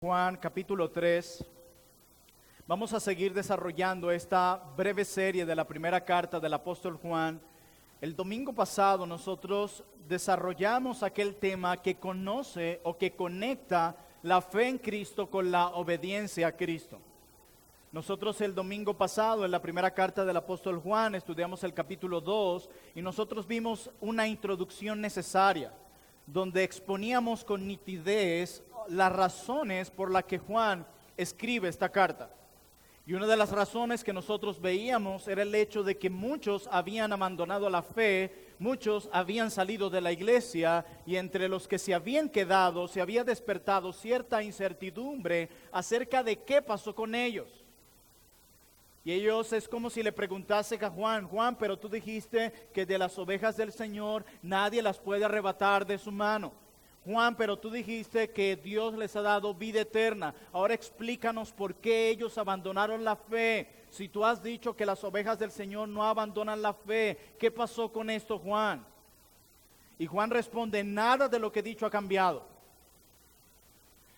Juan capítulo 3. Vamos a seguir desarrollando esta breve serie de la primera carta del apóstol Juan. El domingo pasado nosotros desarrollamos aquel tema que conoce o que conecta la fe en Cristo con la obediencia a Cristo. Nosotros el domingo pasado en la primera carta del apóstol Juan estudiamos el capítulo 2 y nosotros vimos una introducción necesaria donde exponíamos con nitidez las razones por las que Juan escribe esta carta. Y una de las razones que nosotros veíamos era el hecho de que muchos habían abandonado la fe, muchos habían salido de la iglesia y entre los que se habían quedado se había despertado cierta incertidumbre acerca de qué pasó con ellos. Y ellos es como si le preguntasen a Juan, pero tú dijiste que de las ovejas del Señor nadie las puede arrebatar de su mano. Juan, pero tú dijiste que Dios les ha dado vida eterna. Ahora explícanos por qué ellos abandonaron la fe. Si tú has dicho que las ovejas del Señor no abandonan la fe, ¿qué pasó con esto, Juan? Y Juan responde, nada de lo que he dicho ha cambiado.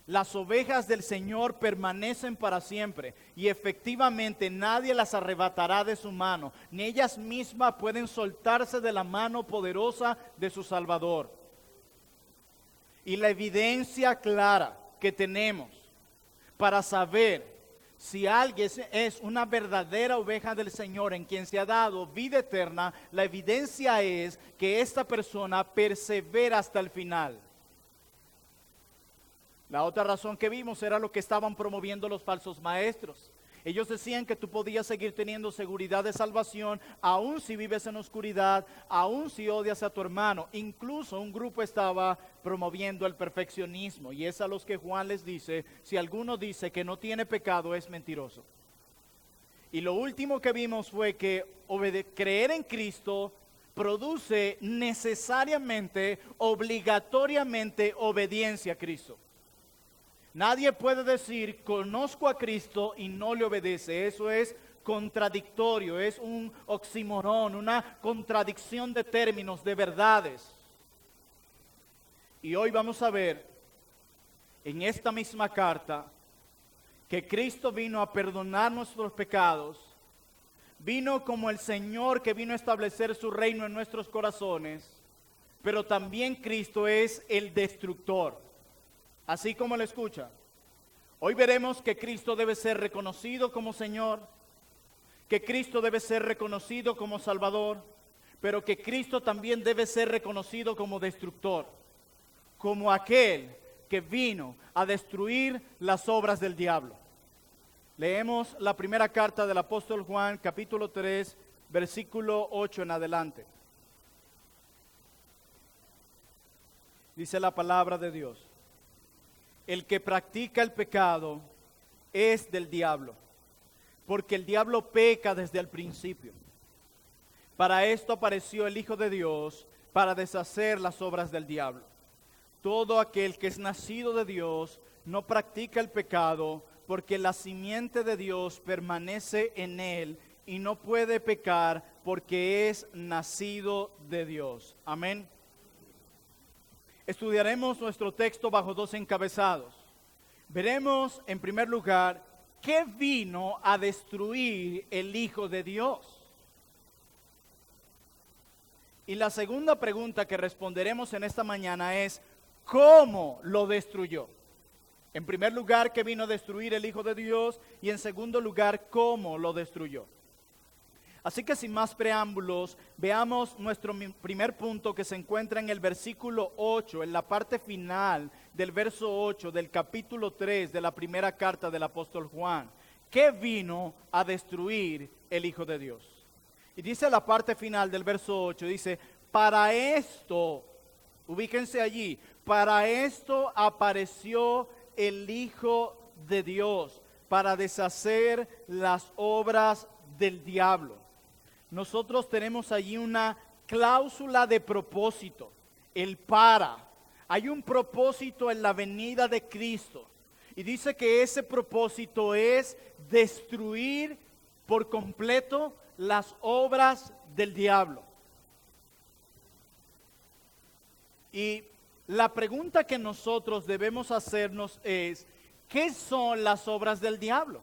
Las ovejas del Señor permanecen para siempre y efectivamente nadie las arrebatará de su mano, ni ellas mismas pueden soltarse de la mano poderosa de su Salvador. Y la evidencia clara que tenemos para saber si alguien es una verdadera oveja del Señor en quien se ha dado vida eterna, la evidencia es que esta persona persevera hasta el final. La otra razón que vimos era lo que estaban promoviendo los falsos maestros. Ellos decían que tú podías seguir teniendo seguridad de salvación, aun si vives en oscuridad, aun si odias a tu hermano. Incluso un grupo estaba promoviendo el perfeccionismo. Y es a los que Juan les dice, si alguno dice que no tiene pecado, es mentiroso. Y lo último que vimos fue que creer en Cristo produce necesariamente, obligatoriamente, obediencia a Cristo. Nadie puede decir, conozco a Cristo y no le obedece. Eso es contradictorio, es un oxímoron, una contradicción de términos, de verdades. Y hoy vamos a ver en esta misma carta que Cristo vino a perdonar nuestros pecados, vino como el Señor que vino a establecer su reino en nuestros corazones, pero también Cristo es el destructor. Así como lo escucha. Hoy veremos que Cristo debe ser reconocido como Señor, que Cristo debe ser reconocido como Salvador, pero que Cristo también debe ser reconocido como destructor, como aquel que vino a destruir las obras del diablo. Leemos la primera carta del apóstol Juan, capítulo 3, versículo 8 en adelante. Dice la palabra de Dios. El que practica el pecado es del diablo, porque el diablo peca desde el principio. Para esto apareció el Hijo de Dios, para deshacer las obras del diablo. Todo aquel que es nacido de Dios no practica el pecado, porque la simiente de Dios permanece en él y no puede pecar porque es nacido de Dios. Amén. Estudiaremos nuestro texto bajo dos encabezados. Veremos en primer lugar qué vino a destruir el Hijo de Dios. Y la segunda pregunta que responderemos en esta mañana es ¿cómo lo destruyó? En primer lugar, ¿qué vino a destruir el Hijo de Dios? Y en segundo lugar, ¿cómo lo destruyó? Así que sin más preámbulos, veamos nuestro primer punto que se encuentra en el versículo 8, en la parte final del verso 8 del capítulo 3 de la primera carta del apóstol Juan. ¿Qué vino a destruir el Hijo de Dios? Y dice la parte final del verso 8, dice, para esto, ubíquense allí, para esto apareció el Hijo de Dios, para deshacer las obras del diablo. Nosotros tenemos allí una cláusula de propósito, el para. Hay un propósito en la venida de Cristo. Y dice que ese propósito es destruir por completo las obras del diablo. Y la pregunta que nosotros debemos hacernos es, ¿Qué son las obras del diablo?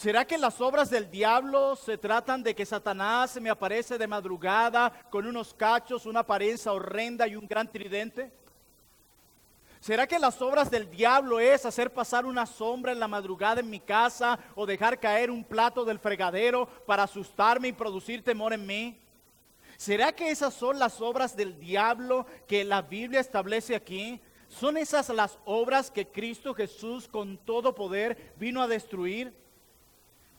¿Será que las obras del diablo se tratan de que Satanás se me aparece de madrugada con unos cachos, una apariencia horrenda y un gran tridente? ¿Será que las obras del diablo es hacer pasar una sombra en la madrugada en mi casa o dejar caer un plato del fregadero para asustarme y producir temor en mí? ¿Será que esas son las obras del diablo que la Biblia establece aquí? ¿Son esas las obras que Cristo Jesús con todo poder vino a destruir?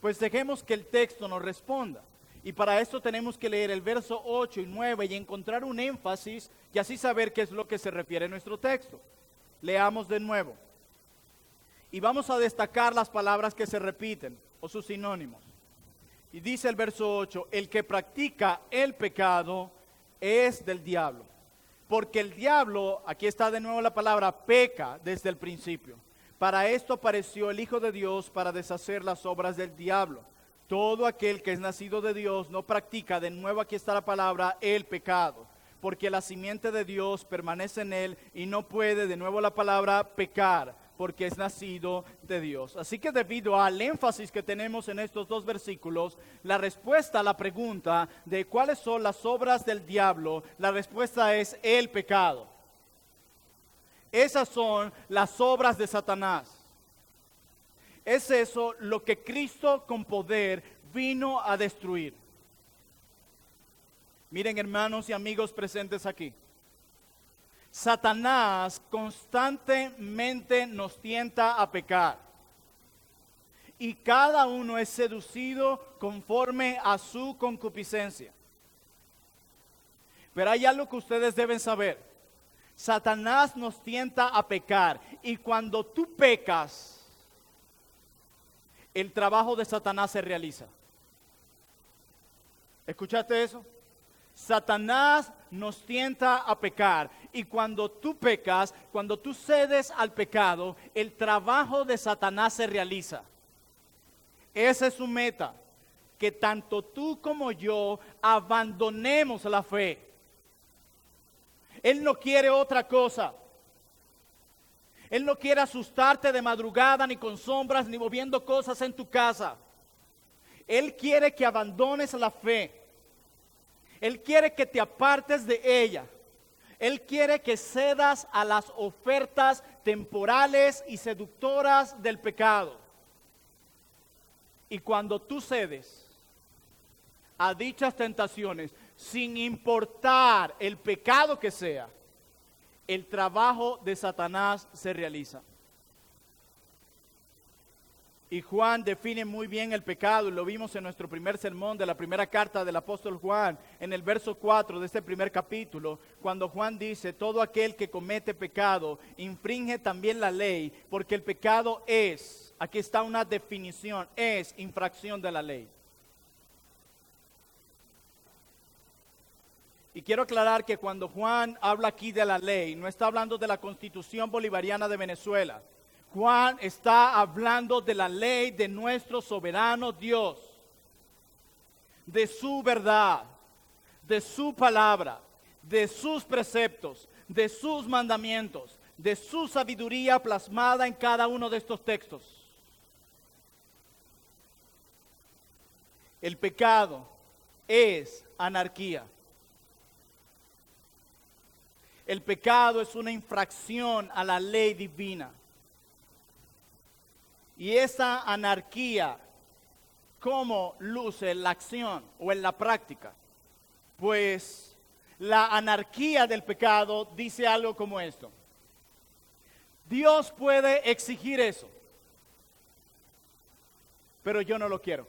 Pues dejemos que el texto nos responda. Y para esto tenemos que leer el verso 8 y 9 y encontrar un énfasis y así saber qué es lo que se refiere a nuestro texto. Leamos de nuevo. Y vamos a destacar las palabras que se repiten o sus sinónimos. Y dice el verso 8, el que practica el pecado es del diablo. Porque el diablo, aquí está de nuevo la palabra, peca desde el principio. Para esto apareció el Hijo de Dios para deshacer las obras del diablo. Todo aquel que es nacido de Dios no practica, de nuevo aquí está la palabra, el pecado. Porque la simiente de Dios permanece en él y no puede, de nuevo la palabra, pecar, porque es nacido de Dios. Así que debido al énfasis que tenemos en estos dos versículos, la respuesta a la pregunta de cuáles son las obras del diablo, la respuesta es el pecado. Esas son las obras de Satanás. Es eso lo que Cristo con poder vino a destruir. Miren, hermanos y amigos presentes aquí. Satanás constantemente nos tienta a pecar. Y cada uno es seducido conforme a su concupiscencia. Pero hay algo que ustedes deben saber. Satanás nos tienta a pecar. Y cuando tú pecas, el trabajo de Satanás se realiza. ¿Escuchaste eso? Satanás nos tienta a pecar. Y cuando tú pecas, cuando tú cedes al pecado, el trabajo de Satanás se realiza. Esa es su meta. Que tanto tú como yo abandonemos la fe. Él no quiere otra cosa. Él no quiere asustarte de madrugada, ni con sombras, ni moviendo cosas en tu casa. Él quiere que abandones la fe. Él quiere que te apartes de ella. Él quiere que cedas a las ofertas temporales y seductoras del pecado. Y cuando tú cedes a dichas tentaciones, sin importar el pecado que sea, el trabajo de Satanás se realiza. Y Juan define muy bien el pecado, y lo vimos en nuestro primer sermón de la primera carta del apóstol Juan, en el verso 4 de este primer capítulo, cuando Juan dice, todo aquel que comete pecado infringe también la ley, porque el pecado es, aquí está una definición, es infracción de la ley. Y quiero aclarar que cuando Juan habla aquí de la ley, no está hablando de la Constitución Bolivariana de Venezuela. Juan está hablando de la ley de nuestro soberano Dios, de su verdad, de su palabra, de sus preceptos, de sus mandamientos, de su sabiduría plasmada en cada uno de estos textos. El pecado es anarquía. El pecado es una infracción a la ley divina. Y esa anarquía, ¿cómo luce en la acción o en la práctica? Pues la anarquía del pecado dice algo como esto. Dios puede exigir eso, pero yo no lo quiero.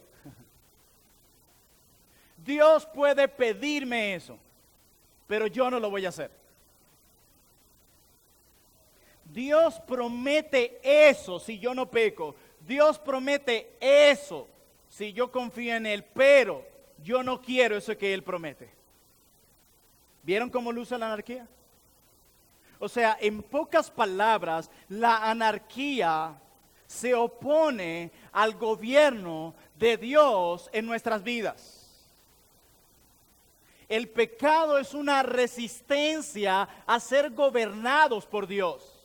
Dios puede pedirme eso, pero yo no lo voy a hacer. Dios promete eso si yo no peco. Dios promete eso si yo confío en Él, pero yo no quiero eso que Él promete. ¿Vieron cómo luce la anarquía? O sea, en pocas palabras, la anarquía se opone al gobierno de Dios en nuestras vidas. El pecado es una resistencia a ser gobernados por Dios.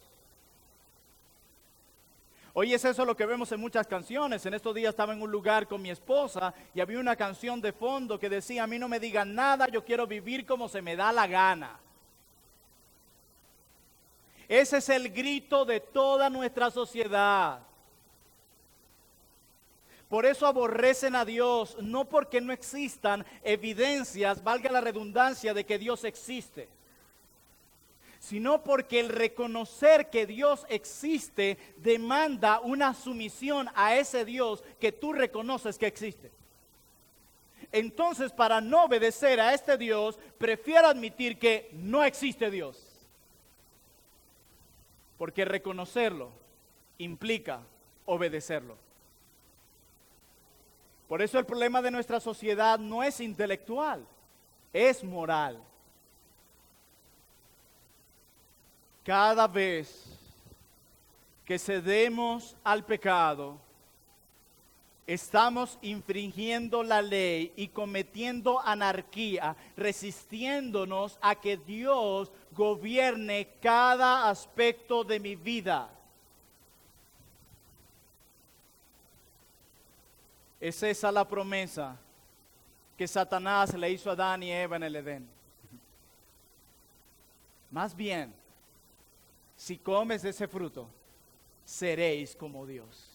Hoy es eso lo que vemos en muchas canciones. En estos días estaba en un lugar con mi esposa y había una canción de fondo que decía: a mí no me digan nada, yo quiero vivir como se me da la gana. Ese es el grito de toda nuestra sociedad. Por eso aborrecen a Dios, no porque no existan evidencias, valga la redundancia, de que Dios existe, sino porque el reconocer que Dios existe demanda una sumisión a ese Dios que tú reconoces que existe. Entonces, para no obedecer a este Dios, prefiero admitir que no existe Dios. Porque reconocerlo implica obedecerlo. Por eso el problema de nuestra sociedad no es intelectual, es moral. Cada vez que cedemos al pecado, estamos infringiendo la ley y cometiendo anarquía, resistiéndonos a que Dios gobierne cada aspecto de mi vida. Es esa la promesa que Satanás le hizo a Adán y Eva en el Edén. Más bien, si comes de ese fruto, seréis como Dios.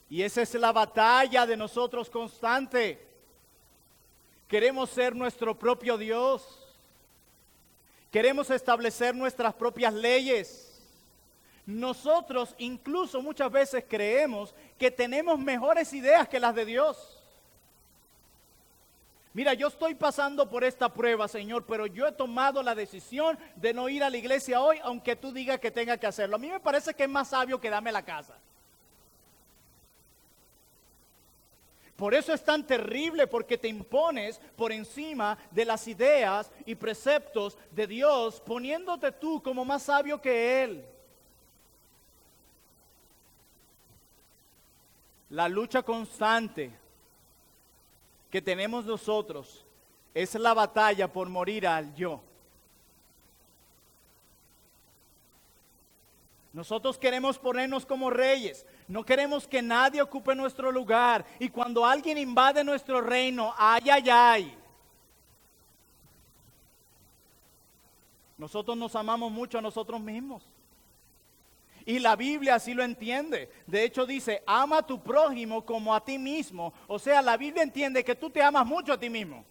Y esa es la batalla de nosotros constante. Queremos ser nuestro propio Dios. Queremos establecer nuestras propias leyes. Nosotros incluso muchas veces creemos que tenemos mejores ideas que las de Dios. Mira, yo estoy pasando por esta prueba, Señor, pero yo he tomado la decisión de no ir a la iglesia hoy, aunque tú digas que tenga que hacerlo. A mí me parece que es más sabio quedarme la casa. Por eso es tan terrible, porque te impones por encima de las ideas y preceptos de Dios, poniéndote tú como más sabio que Él. La lucha constante que tenemos nosotros es la batalla por morir al yo. Nosotros queremos ponernos como reyes, no queremos que nadie ocupe nuestro lugar, y cuando alguien invade nuestro reino, ay, ay, ay. Nosotros nos amamos mucho a nosotros mismos. Y la Biblia así lo entiende. De hecho dice, ama a tu prójimo como a ti mismo. O sea, la Biblia entiende que tú te amas mucho a ti mismo.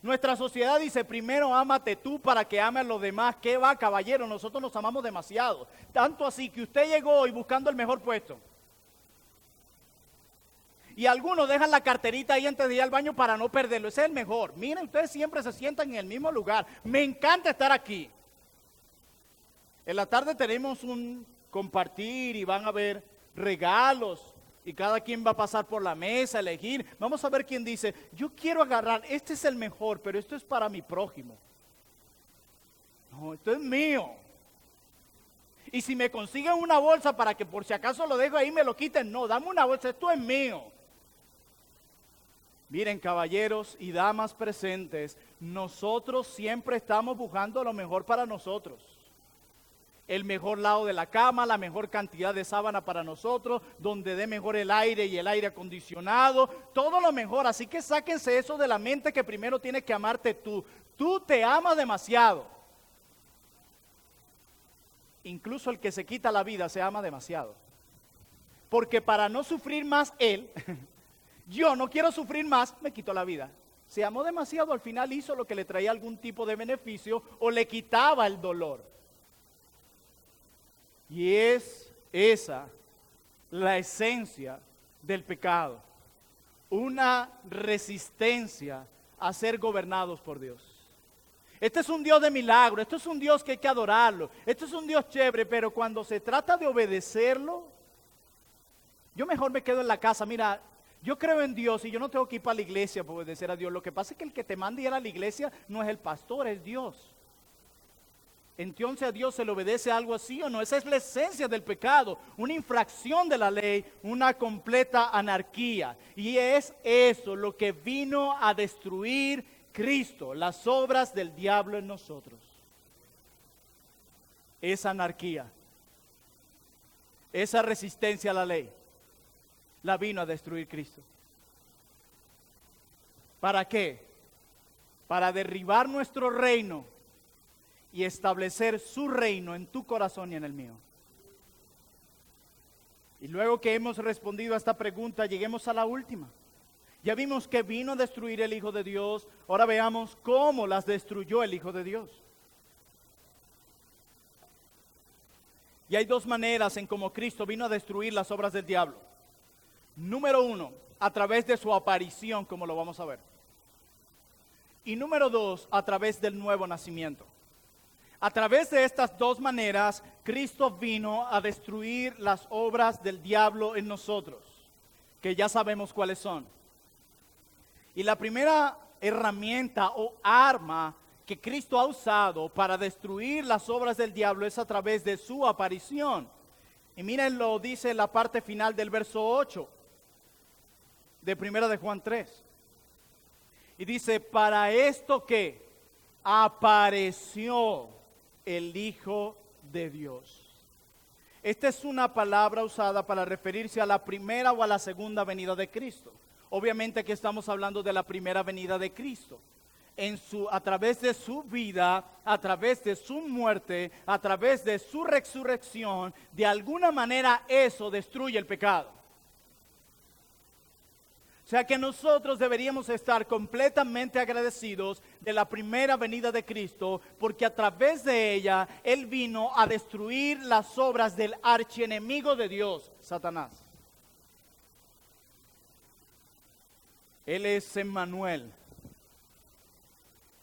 Nuestra sociedad dice, primero ámate tú para que ames a los demás. ¿Qué va, caballero? Nosotros nos amamos demasiado. Tanto así que usted llegó hoy buscando el mejor puesto. Y algunos dejan la carterita ahí antes de ir al baño para no perderlo. Ese es el mejor. Miren, ustedes siempre se sientan en el mismo lugar. Me encanta estar aquí. En la tarde tenemos un compartir y van a haber regalos y cada quien va a pasar por la mesa, elegir. Vamos a ver quién dice, yo quiero agarrar, este es el mejor, pero esto es para mi prójimo. No, esto es mío. Y si me consiguen una bolsa para que por si acaso lo dejo ahí me lo quiten, no, dame una bolsa, esto es mío. Miren, caballeros y damas presentes, nosotros siempre estamos buscando lo mejor para nosotros. El mejor lado de la cama, la mejor cantidad de sábana para nosotros, donde dé mejor el aire y el aire acondicionado, todo lo mejor. Así que sáquense eso de la mente, que primero tienes que amarte tú. Tú te amas demasiado. Incluso el que se quita la vida se ama demasiado. Porque para no sufrir más él, yo no quiero sufrir más, me quito la vida. Se amó demasiado, al final hizo lo que le traía algún tipo de beneficio o le quitaba el dolor. Y es esa la esencia del pecado. Una resistencia a ser gobernados por Dios. Este es un Dios de milagro, este es un Dios que hay que adorarlo, este es un Dios chévere, pero cuando se trata de obedecerlo, yo mejor me quedo en la casa. Mira, yo creo en Dios y yo no tengo que ir para la iglesia para obedecer a Dios. Lo que pasa es que el que te manda ir a la iglesia no es el pastor, es Dios. Entonces a Dios se le obedece algo así o no. Esa es la esencia del pecado, una infracción de la ley, una completa anarquía. Y es eso lo que vino a destruir Cristo, las obras del diablo en nosotros. Esa anarquía. esa resistencia a la ley, la vino a destruir Cristo. ¿Para qué? Para derribar nuestro reino y establecer su reino en tu corazón y en el mío. Y luego que hemos respondido a esta pregunta, lleguemos a la última. Ya vimos que vino a destruir el Hijo de Dios, ahora veamos cómo las destruyó el Hijo de Dios. Y hay dos maneras en cómo Cristo vino a destruir las obras del diablo. Número uno, a través de su aparición, como lo vamos a ver. Y número dos, a través del nuevo nacimiento. A través de estas dos maneras, Cristo vino a destruir las obras del diablo en nosotros, que ya sabemos cuáles son. Y la primera herramienta o arma que Cristo ha usado para destruir las obras del diablo es a través de su aparición. Y miren, lo dice la parte final del verso 8 de 1 de Juan 3. Y dice, para esto que apareció el Hijo de Dios. Esta es una palabra usada para referirse a la primera o a la segunda venida de Cristo. Obviamente aquí estamos hablando de la primera venida de Cristo. A través de su vida, a través de su muerte, a través de su resurrección, de alguna manera eso destruye el pecado. O sea que nosotros deberíamos estar completamente agradecidos de la primera venida de Cristo, porque a través de ella Él vino a destruir las obras del archienemigo de Dios, Satanás. Él es Emmanuel.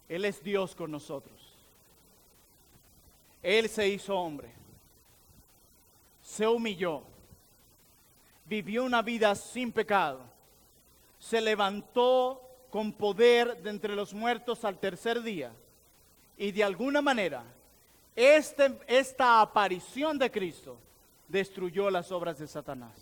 Él es Dios con nosotros. Él se hizo hombre. Se humilló. Vivió una vida sin pecado. Se levantó con poder de entre los muertos al tercer día. Y de alguna manera, esta aparición de Cristo destruyó las obras de Satanás.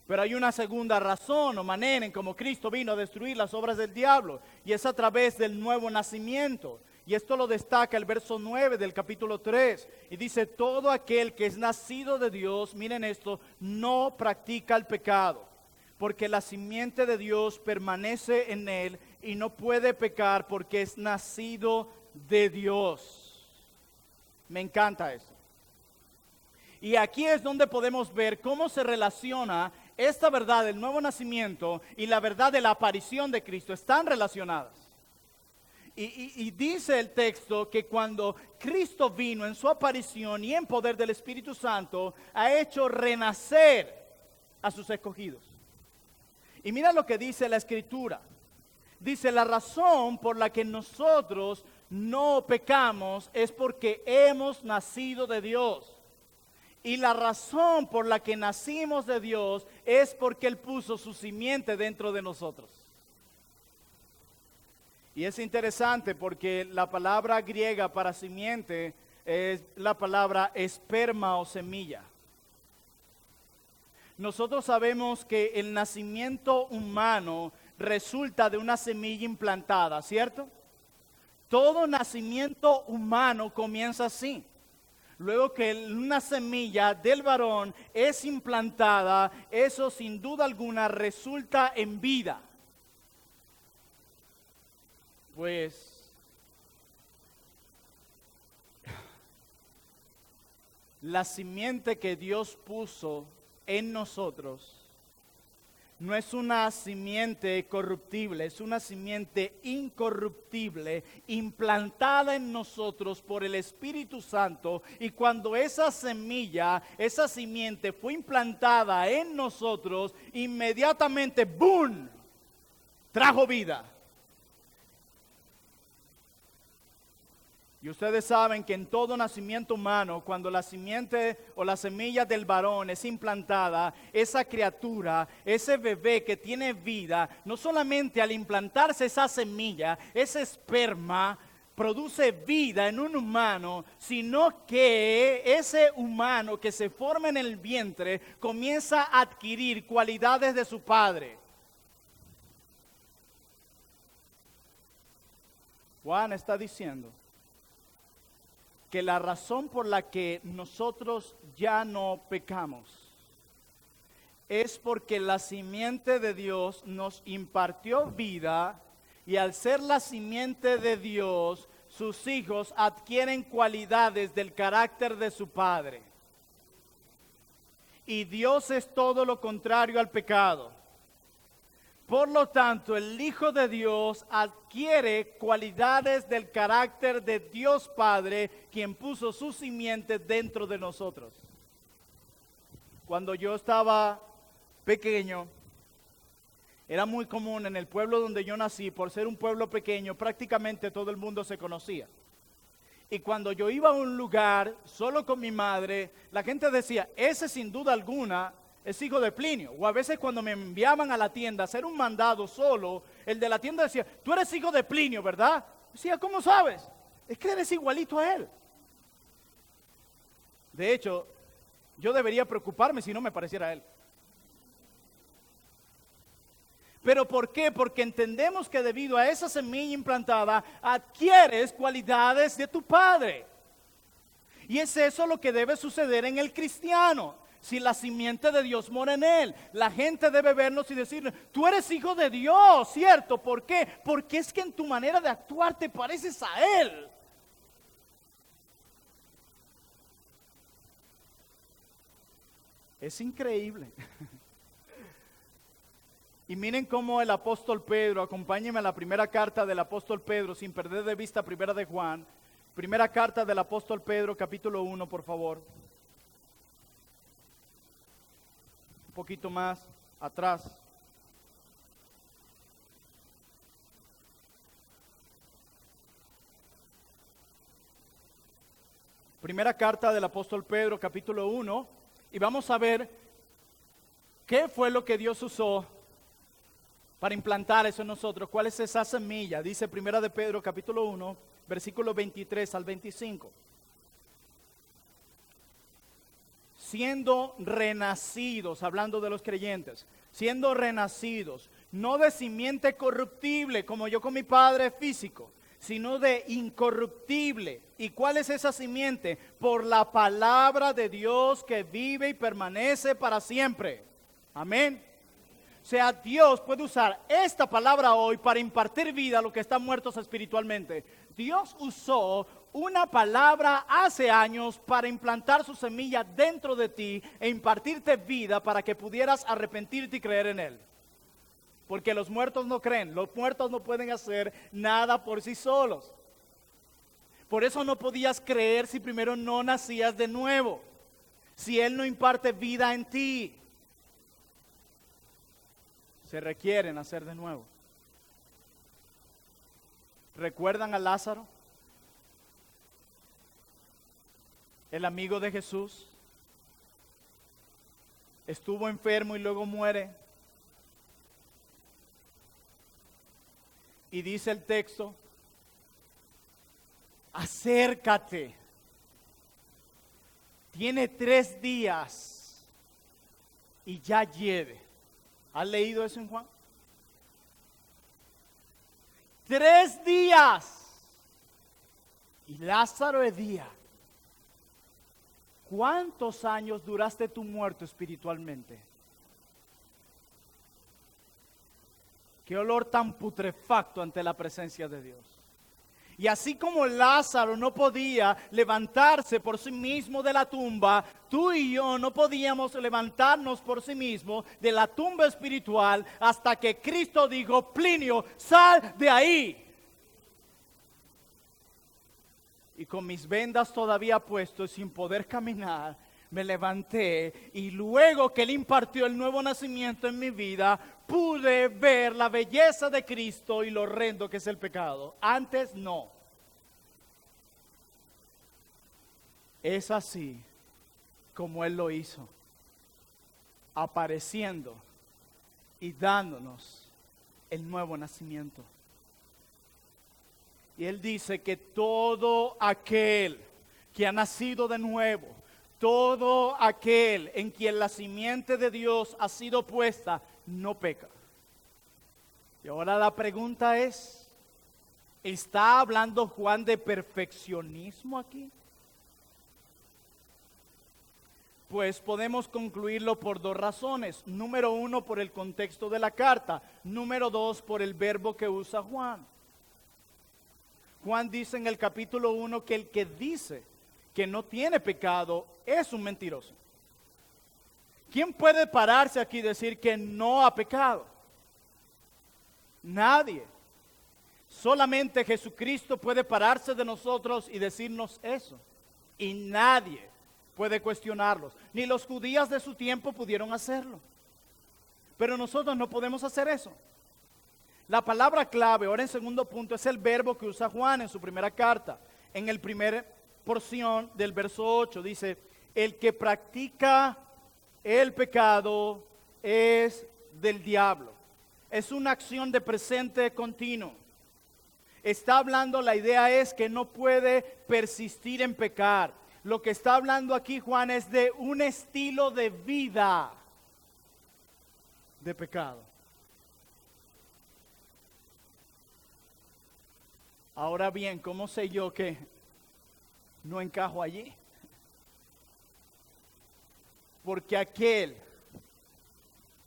Pero hay una segunda razón o manera en cómo Cristo vino a destruir las obras del diablo, y es a través del nuevo nacimiento. Y esto lo destaca el verso 9 del capítulo 3. Y dice, todo aquel que es nacido de Dios, miren esto, no practica el pecado, porque la simiente de Dios permanece en él y no puede pecar porque es nacido de Dios. Me encanta eso. Y aquí es donde podemos ver cómo se relaciona esta verdad del nuevo nacimiento y la verdad de la aparición de Cristo. Están relacionadas. Y dice el texto que cuando Cristo vino en su aparición y en poder del Espíritu Santo, ha hecho renacer a sus escogidos. Y mira lo que dice la Escritura. Dice, la razón por la que nosotros no pecamos es porque hemos nacido de Dios. Y la razón por la que nacimos de Dios es porque Él puso su simiente dentro de nosotros. Y es interesante porque la palabra griega para simiente es la palabra esperma o semilla. Nosotros sabemos que el nacimiento humano resulta de una semilla implantada, ¿cierto? Todo nacimiento humano comienza así. Luego que una semilla del varón es implantada, eso sin duda alguna resulta en vida. Pues la simiente que Dios puso en nosotros no es una simiente corruptible, es una simiente incorruptible, implantada en nosotros por el Espíritu Santo. Y cuando esa semilla, esa simiente fue implantada en nosotros, inmediatamente, ¡boom!, trajo vida. Y ustedes saben que en todo nacimiento humano, cuando la simiente o la semilla del varón es implantada, esa criatura, ese bebé que tiene vida, no solamente al implantarse esa semilla, ese esperma produce vida en un humano, sino que ese humano que se forma en el vientre comienza a adquirir cualidades de su padre. Juan está diciendo que la razón por la que nosotros ya no pecamos es porque la simiente de Dios nos impartió vida, y al ser la simiente de Dios, sus hijos adquieren cualidades del carácter de su Padre. Y Dios es todo lo contrario al pecado. Por lo tanto, el Hijo de Dios adquiere cualidades del carácter de Dios Padre, quien puso su simiente dentro de nosotros. Cuando yo estaba pequeño, era muy común en el pueblo donde yo nací, por ser un pueblo pequeño, prácticamente todo el mundo se conocía. Y cuando yo iba a un lugar solo con mi madre, la gente decía, ese sin duda alguna es hijo de Plinio. O a veces cuando me enviaban a la tienda a hacer un mandado solo, el de la tienda decía, tú eres hijo de Plinio, ¿verdad? Decía, ¿cómo sabes? Es que eres igualito a él. De hecho, yo debería preocuparme si no me pareciera a él. ¿Pero por qué? Porque entendemos que debido a esa semilla implantada, adquieres cualidades de tu Padre. Y es eso lo que debe suceder en el cristiano. Si la simiente de Dios mora en él, la gente debe vernos y decirle, tú eres hijo de Dios, ¿cierto? ¿Por qué? Porque es que en tu manera de actuar te pareces a él. Es increíble. Y miren cómo el apóstol Pedro, acompáñenme a la primera carta del apóstol Pedro, sin perder de vista primera de Juan. Primera carta del apóstol Pedro, capítulo 1, por favor. Un poquito más atrás. Primera carta del apóstol Pedro, capítulo 1. Y vamos a ver qué fue lo que Dios usó para implantar eso en nosotros. ¿Cuál es esa semilla? Dice Primera de Pedro, capítulo 1, versículos 23 al 25. Siendo renacidos, hablando de los creyentes, siendo renacidos, no de simiente corruptible, como yo con mi padre físico, sino de incorruptible. ¿Y cuál es esa simiente? Por la palabra de Dios que vive y permanece para siempre. Amén. O sea, Dios puede usar esta palabra hoy para impartir vida a los que están muertos espiritualmente. Dios usó una palabra hace años para implantar su semilla dentro de ti e impartirte vida para que pudieras arrepentirte y creer en Él. Porque los muertos no creen, los muertos no pueden hacer nada por sí solos. Por eso no podías creer si primero no nacías de nuevo, si Él no imparte vida en ti. Se requiere nacer de nuevo. ¿Recuerdan a Lázaro? El amigo de Jesús. Estuvo enfermo y luego muere. Y dice el texto, acércate. Tiene 3 días y ya lleve. ¿Has leído eso en Juan? 3 días. Y Lázaro es día. ¿Cuántos años duraste tú muerto espiritualmente? Qué olor tan putrefacto ante la presencia de Dios. Y así como Lázaro no podía levantarse por sí mismo de la tumba, tú y yo no podíamos levantarnos por sí mismos de la tumba espiritual hasta que Cristo dijo, Plinio, sal de ahí. Y con mis vendas todavía puestas, sin poder caminar, me levanté y luego que Él impartió el nuevo nacimiento en mi vida, pude ver la belleza de Cristo y lo horrendo que es el pecado. Antes no. Es así como Él lo hizo, apareciendo y dándonos el nuevo nacimiento. Y Él dice que todo aquel que ha nacido de nuevo, todo aquel en quien la simiente de Dios ha sido puesta, no peca. Y ahora la pregunta es, ¿está hablando Juan de perfeccionismo aquí? Pues podemos concluirlo por dos razones. Número uno, por el contexto de la carta. Número dos, por el verbo que usa Juan. Juan dice en el capítulo 1 que el que dice que no tiene pecado es un mentiroso. ¿Quién puede pararse aquí y decir que no ha pecado? Nadie. Solamente Jesucristo puede pararse de nosotros y decirnos eso. Y nadie puede cuestionarlos. Ni los judíos de su tiempo pudieron hacerlo. Pero nosotros no podemos hacer eso. La palabra clave, ahora en segundo punto, es el verbo que usa Juan en su primera carta. En el primer porción del verso 8 dice, el que practica el pecado es del diablo. Es una acción de presente continuo. Está hablando, la idea es que no puede persistir en pecar. Lo que está hablando aquí Juan es de un estilo de vida de pecado. Ahora bien, ¿cómo sé yo que no encajo allí? Porque aquel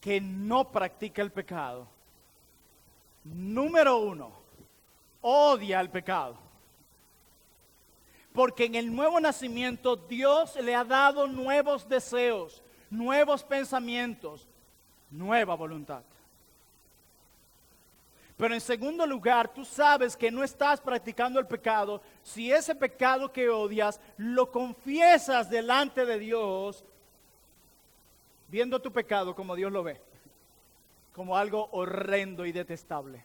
que no practica el pecado, número uno, odia el pecado. Porque en el nuevo nacimiento Dios le ha dado nuevos deseos, nuevos pensamientos, nueva voluntad. Pero en segundo lugar, tú sabes que no estás practicando el pecado si ese pecado que odias lo confiesas delante de Dios, viendo tu pecado como Dios lo ve, como algo horrendo y detestable,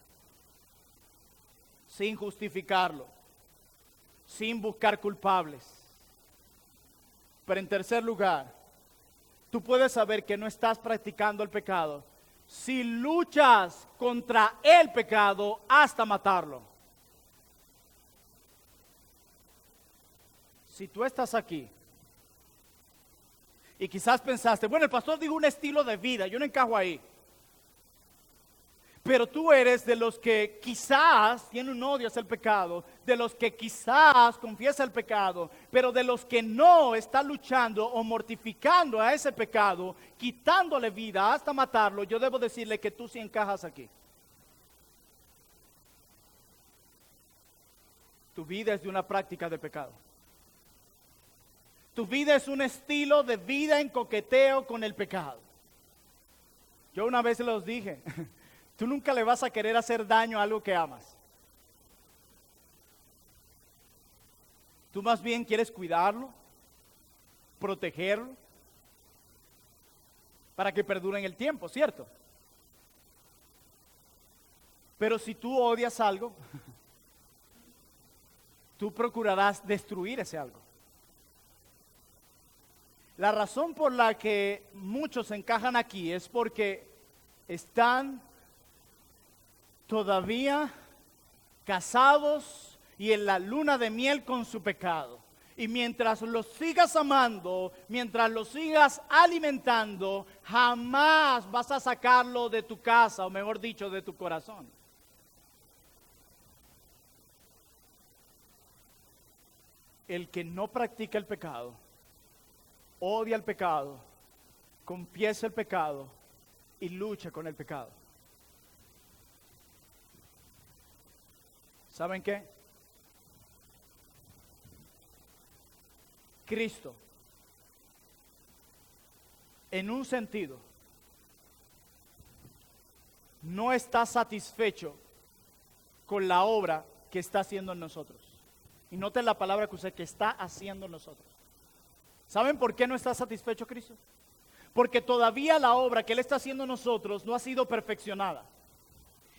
sin justificarlo, sin buscar culpables. Pero en tercer lugar, tú puedes saber que no estás practicando el pecado si luchas contra el pecado hasta matarlo. Si tú estás aquí y quizás pensaste, bueno, el pastor dijo un estilo de vida, yo no encajo ahí. Pero tú eres de los que quizás tienen un odio hacia el pecado, de los que quizás confiesa el pecado, pero de los que no está luchando o mortificando a ese pecado, quitándole vida hasta matarlo, yo debo decirle que tú sí encajas aquí. Tu vida es de una práctica de pecado. Tu vida es un estilo de vida en coqueteo con el pecado. Yo una vez los dije, tú nunca le vas a querer hacer daño a algo que amas. Tú más bien quieres cuidarlo, protegerlo, para que perdure en el tiempo, ¿cierto? Pero si tú odias algo, tú procurarás destruir ese algo. La razón por la que muchos encajan aquí es porque están todavía casados y en la luna de miel con su pecado. Y mientras los sigas amando, mientras los sigas alimentando, jamás vas a sacarlo de tu casa, o mejor dicho, de tu corazón. El que no practica el pecado, odia el pecado, confiesa el pecado y lucha con el pecado. ¿Saben qué? Cristo, en un sentido, no está satisfecho con la obra que está haciendo en nosotros. Y noten la palabra que usé, que está haciendo en nosotros. ¿Saben por qué no está satisfecho Cristo? Porque todavía la obra que Él está haciendo en nosotros no ha sido perfeccionada.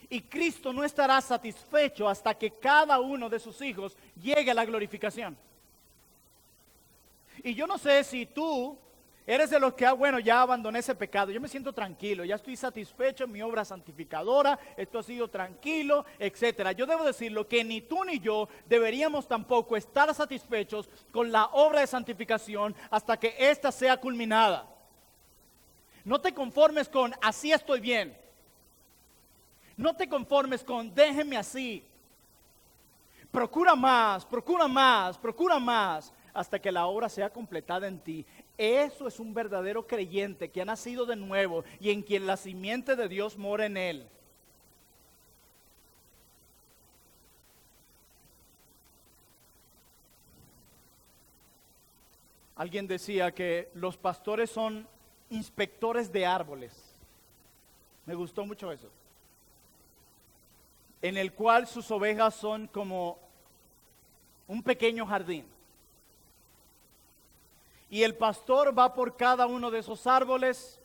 Y Cristo no estará satisfecho hasta que cada uno de sus hijos llegue a la glorificación. Y yo no sé si tú eres de los que, bueno, ya abandoné ese pecado, yo me siento tranquilo, ya estoy satisfecho en mi obra santificadora, esto ha sido tranquilo, etcétera. Yo debo decirlo que ni tú ni yo deberíamos tampoco estar satisfechos con la obra de santificación hasta que ésta sea culminada. No te conformes con así estoy bien. No te conformes con déjeme así. Procura más, procura más, procura más, hasta que la obra sea completada en ti. Eso es un verdadero creyente que ha nacido de nuevo y en quien la simiente de Dios mora en él. Alguien decía que los pastores son inspectores de árboles. Me gustó mucho eso. En el cual sus ovejas son como un pequeño jardín. Y el pastor va por cada uno de esos árboles,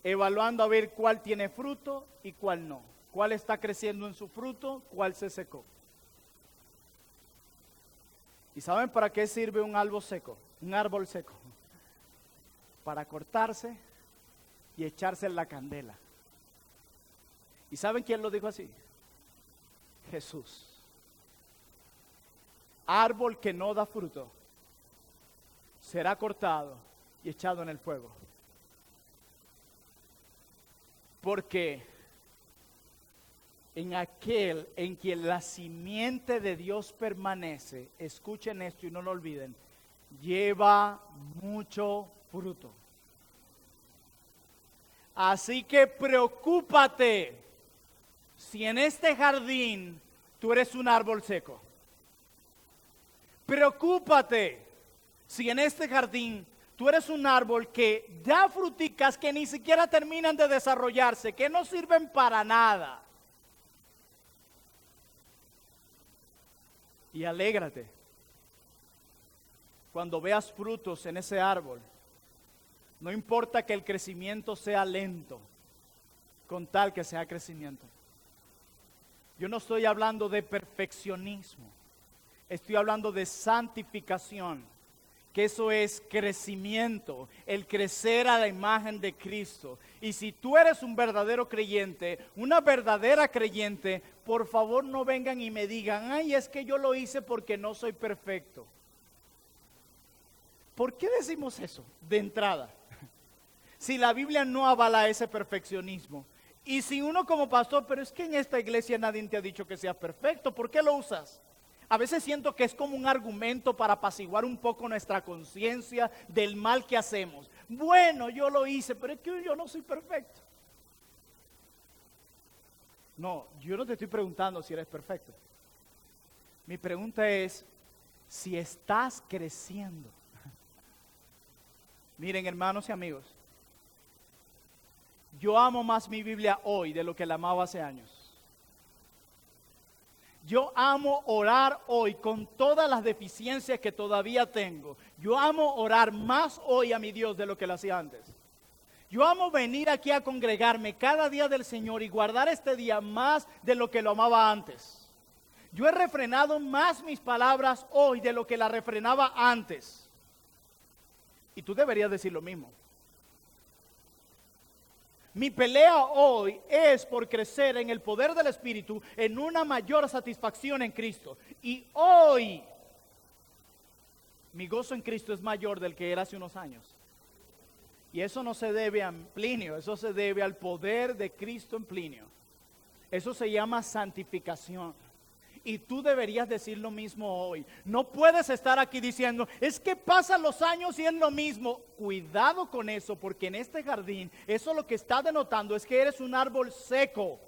evaluando a ver cuál tiene fruto y cuál no. Cuál está creciendo en su fruto, cuál se secó. ¿Y saben para qué sirve un árbol seco? Un árbol seco. Para cortarse y echarse en la candela. ¿Y saben quién lo dijo así? Jesús. Árbol que no da fruto será cortado y echado en el fuego. Porque en aquel en quien la simiente de Dios permanece, escuchen esto y no lo olviden, lleva mucho fruto. Así que preocúpate si en este jardín tú eres un árbol seco. Preocúpate si en este jardín tú eres un árbol que da fruticas que ni siquiera terminan de desarrollarse, que no sirven para nada. Y alégrate cuando veas frutos en ese árbol. No importa que el crecimiento sea lento, con tal que sea crecimiento. Yo no estoy hablando de perfeccionismo, estoy hablando de santificación, que eso es crecimiento, el crecer a la imagen de Cristo. Y si tú eres un verdadero creyente, una verdadera creyente, por favor no vengan y me digan, ay, es que yo lo hice porque no soy perfecto. ¿Por qué decimos eso de entrada? Si la Biblia no avala ese perfeccionismo. Y si uno como pastor, pero es que en esta iglesia nadie te ha dicho que seas perfecto, ¿por qué lo usas? A veces siento que es como un argumento para apaciguar un poco nuestra conciencia del mal que hacemos. Bueno, yo lo hice, pero es que yo no soy perfecto. No, yo no te estoy preguntando si eres perfecto. Mi pregunta es si estás creciendo. Miren, hermanos y amigos, yo amo más mi Biblia hoy de lo que la amaba hace años. Yo amo orar hoy con todas las deficiencias que todavía tengo. Yo amo orar más hoy a mi Dios de lo que lo hacía antes. Yo amo venir aquí a congregarme cada día del Señor y guardar este día más de lo que lo amaba antes. Yo he refrenado más mis palabras hoy de lo que las refrenaba antes. Y tú deberías decir lo mismo. Mi pelea hoy es por crecer en el poder del Espíritu, en una mayor satisfacción en Cristo. Y hoy, mi gozo en Cristo es mayor del que era hace unos años. Y eso no se debe a Plinio, eso se debe al poder de Cristo en Plinio. Eso se llama santificación. Y tú deberías decir lo mismo hoy. No puedes estar aquí diciendo, es que pasan los años y es lo mismo. Cuidado con eso, porque en este jardín, eso lo que está denotando es que eres un árbol seco.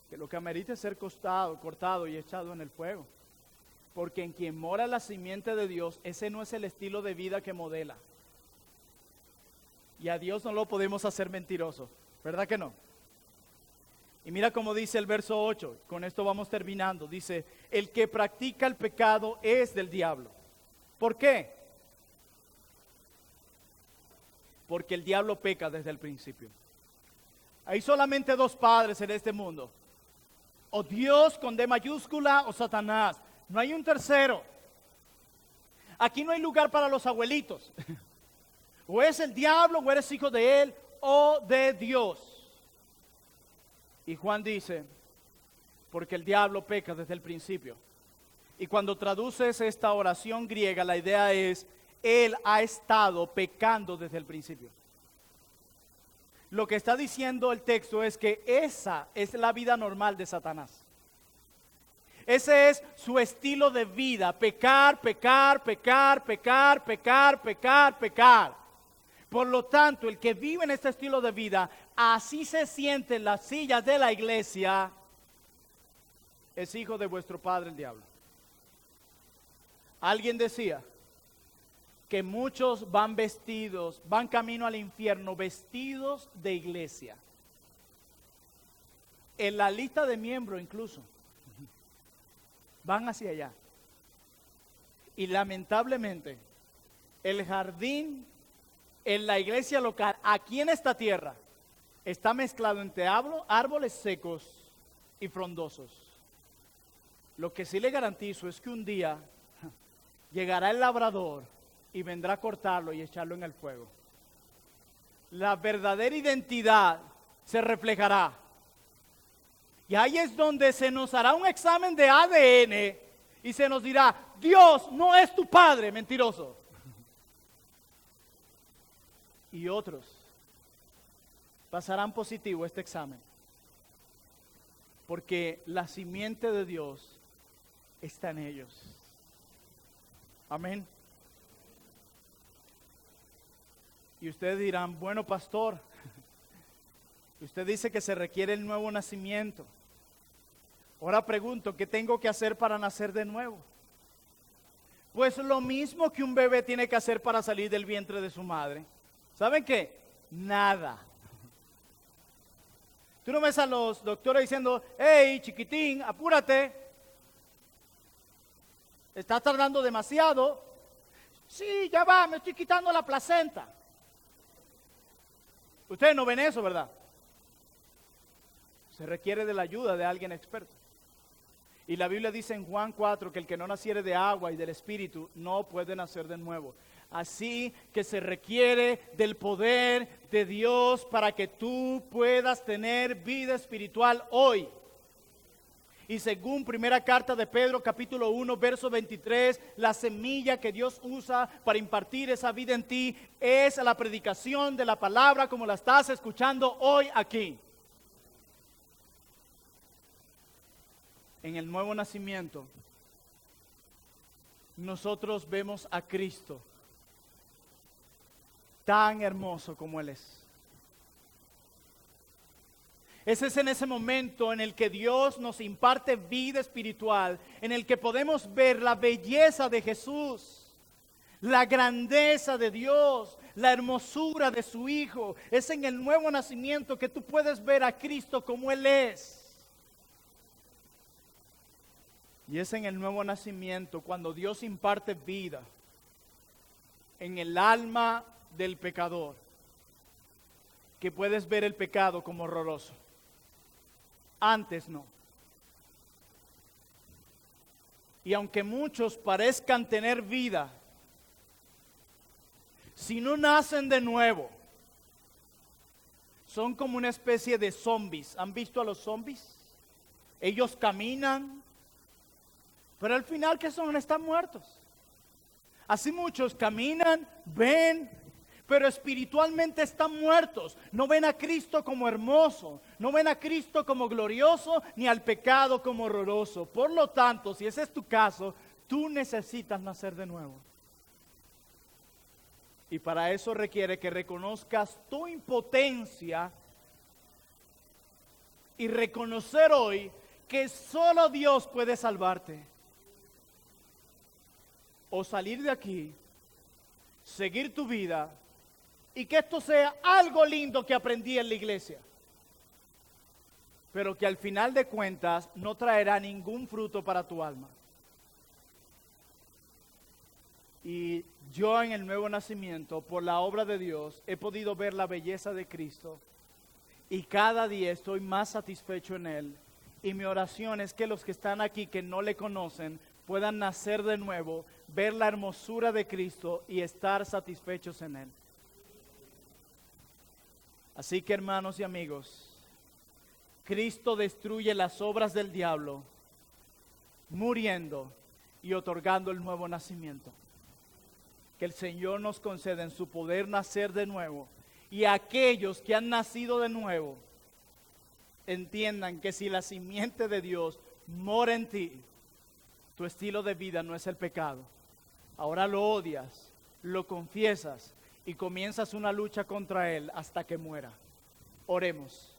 Que lo que amerita es ser cortado y echado en el fuego. Porque en quien mora la simiente de Dios, ese no es el estilo de vida que modela. Y a Dios no lo podemos hacer mentiroso, ¿verdad que no? Y mira cómo dice el verso 8, con esto vamos terminando. Dice, el que practica el pecado es del diablo. ¿Por qué? Porque el diablo peca desde el principio. Hay solamente dos padres en este mundo. O Dios con D mayúscula o Satanás. No hay un tercero. Aquí no hay lugar para los abuelitos. O es el diablo o eres hijo de él o de Dios. Y Juan dice, porque el diablo peca desde el principio. Y cuando traduces esta oración griega, la idea es, él ha estado pecando desde el principio. Lo que está diciendo el texto es que esa es la vida normal de Satanás. Ese es su estilo de vida, pecar, pecar, pecar, pecar, pecar, pecar, pecar. Por lo tanto, el que vive en este estilo de vida, así se siente en las sillas de la iglesia, es hijo de vuestro padre el diablo. Alguien decía que muchos van camino al infierno vestidos de iglesia. En la lista de miembros incluso, van hacia allá. Y lamentablemente, el jardín en la iglesia local, aquí en esta tierra, está mezclado entre árboles secos y frondosos. Lo que sí le garantizo es que un día llegará el labrador y vendrá a cortarlo y echarlo en el fuego. La verdadera identidad se reflejará. Y ahí es donde se nos hará un examen de ADN y se nos dirá, Dios no es tu padre, mentiroso. Y otros pasarán positivo este examen, porque la simiente de Dios está en ellos. Amén. Y ustedes dirán, bueno, pastor, usted dice que se requiere el nuevo nacimiento. Ahora pregunto, ¿qué tengo que hacer para nacer de nuevo? Pues lo mismo que un bebé tiene que hacer para salir del vientre de su madre. ¿Saben qué? Nada. Tú no ves a los doctores diciendo, hey, chiquitín, apúrate. Estás tardando demasiado. Sí, ya va, me estoy quitando la placenta. Ustedes no ven eso, ¿verdad? Se requiere de la ayuda de alguien experto. Y la Biblia dice en Juan 4 que el que no naciere de agua y del Espíritu no puede nacer de nuevo. Así que se requiere del poder de Dios para que tú puedas tener vida espiritual hoy. Y según primera carta de Pedro, capítulo 1, verso 23, la semilla que Dios usa para impartir esa vida en ti es la predicación de la palabra como la estás escuchando hoy aquí. En el nuevo nacimiento, nosotros vemos a Cristo tan hermoso como Él es. Ese es en ese momento en el que Dios nos imparte vida espiritual, en el que podemos ver la belleza de Jesús, la grandeza de Dios, la hermosura de su Hijo. Es en el nuevo nacimiento que tú puedes ver a Cristo como Él es. Y es en el nuevo nacimiento cuando Dios imparte vida en el alma del pecador, que puedes ver el pecado como horroroso. Antes no. Y aunque muchos parezcan tener vida, si no nacen de nuevo, son como una especie de zombies. ¿Han visto a los zombies? Ellos caminan, pero al final, ¿qué son? Están muertos. Así muchos caminan, ven, pero espiritualmente están muertos. No ven a Cristo como hermoso, no ven a Cristo como glorioso, ni al pecado como horroroso. Por lo tanto, si ese es tu caso, tú necesitas nacer de nuevo. Y para eso requiere que reconozcas tu impotencia y reconocer hoy que solo Dios puede salvarte. O salir de aquí, seguir tu vida y que esto sea algo lindo que aprendí en la iglesia, pero que al final de cuentas no traerá ningún fruto para tu alma. Y yo en el nuevo nacimiento, por la obra de Dios, he podido ver la belleza de Cristo y cada día estoy más satisfecho en Él. Y mi oración es que los que están aquí que no le conocen puedan nacer de nuevo, ver la hermosura de Cristo y estar satisfechos en Él. Así que hermanos y amigos, Cristo destruye las obras del diablo, muriendo y otorgando el nuevo nacimiento. Que el Señor nos conceda en su poder nacer de nuevo. Y aquellos que han nacido de nuevo entiendan que si la simiente de Dios mora en ti, Tu estilo de vida no es el pecado. Ahora lo odias, lo confiesas y comienzas una lucha contra él hasta que muera. Oremos.